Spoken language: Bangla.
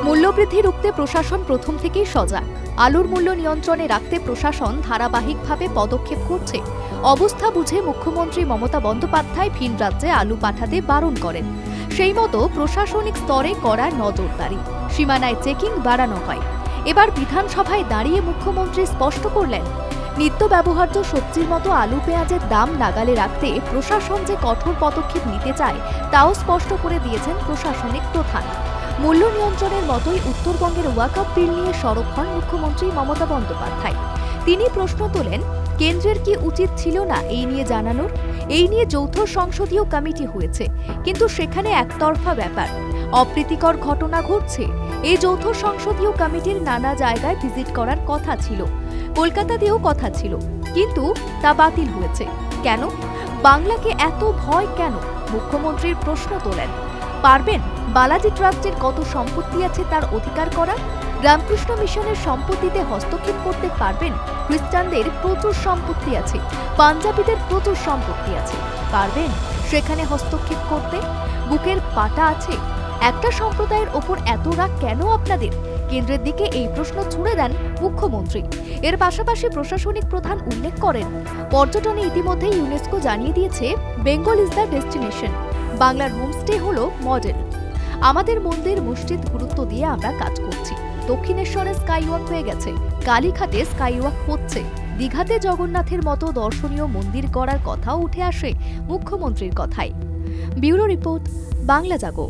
মূল্যবৃদ্ধি রুখতে প্রশাসন প্রথম থেকেই সজাগ। আলুর মূল্য নিয়ন্ত্রণে রাখতে প্রশাসন ধারাবাহিকভাবে পদক্ষেপ করছে। অবস্থা বুঝে মুখ্যমন্ত্রী মমতা বন্দ্যোপাধ্যায় ভিন রাজ্যে আলু পাঠাতে বারণ করেন। সেই মতো প্রশাসনিক স্তরে করা নজরদারি, সীমানায় চেকিং বাড়ানো হয়। এবার বিধানসভায় দাঁড়িয়ে মুখ্যমন্ত্রী স্পষ্ট করলেন, নিত্য ব্যবহার্য সবজির মতো আলু পেঁয়াজের দাম নাগালে রাখতে প্রশাসন যে কঠোর পদক্ষেপ নিতে চায় তাও স্পষ্ট করে দিয়েছেন প্রশাসনিক প্রধান। মূল্য নিয়ন্ত্রণের মতোই উত্তরবঙ্গের ওয়াকআপ বিল নিয়ে সরব হন মুখ্যমন্ত্রী মমতা বন্দ্যোপাধ্যায়। তিনি প্রশ্ন তোলেন, কেন্দ্রের কি উচিত ছিল না এই নিয়ে জানানোর? এই নিয়ে যৌথ সংসদীয় কমিটি হয়েছে, কিন্তু সেখানে একতরফা ব্যাপার, অপ্রীতিকর ঘটনা ঘটছে। এই যৌথ সংসদীয় কমিটির নানা জায়গায় ভিজিট করার কথা ছিল, কলকাতাতেও কথা ছিল, কিন্তু তা বাতিল হয়েছে কেন? বাংলাকে এত ভয় কেন? মুখ্যমন্ত্রীর প্রশ্ন তোলেন। পারবেন বালাজি ট্রাস্টের কত সম্পত্তি আছে তার অধিকার করা? রামকৃষ্ণ মিশনের সম্পত্তিতে হস্তক্ষেপ করতে পারবেন? খ্রিস্টানদের প্রচুর সম্পত্তি আছে, পাঞ্জাবিদের প্রচুর সম্পত্তি আছে, পারবেন সেখানে হস্তক্ষেপ করতে? বুকের পাটা আছে। একটা সম্প্রদায়ের ওপর এত রাগ কেন আপনাদের? কেন্দ্রের দিকে এই প্রশ্ন ছুড়ে দেন মুখ্যমন্ত্রী। এর পাশাপাশি প্রশাসনিক প্রধান উল্লেখ করেন, পর্যটনে ইতিমধ্যে ইউনেস্কো জানিয়ে দিয়েছে বেঙ্গল ইজ দ্য ডেস্টিনেশন। বাংলার হোমস্টে হলো মডেল। আমাদের মন্দির মসজিদ গুরুত্ব দিয়ে আমরা কাজ করছি। দক্ষিণেশ্বরে স্কাইওয়াক হয়ে গেছে, কালীঘাটে স্কাইওয়াক হচ্ছে, দীঘাতে জগন্নাথের মতো দর্শনীয় মন্দির গড়ার কথাও উঠে আসে মুখ্যমন্ত্রীর কথায়। ব্যুরো রিপোর্ট, বাংলা জাগো।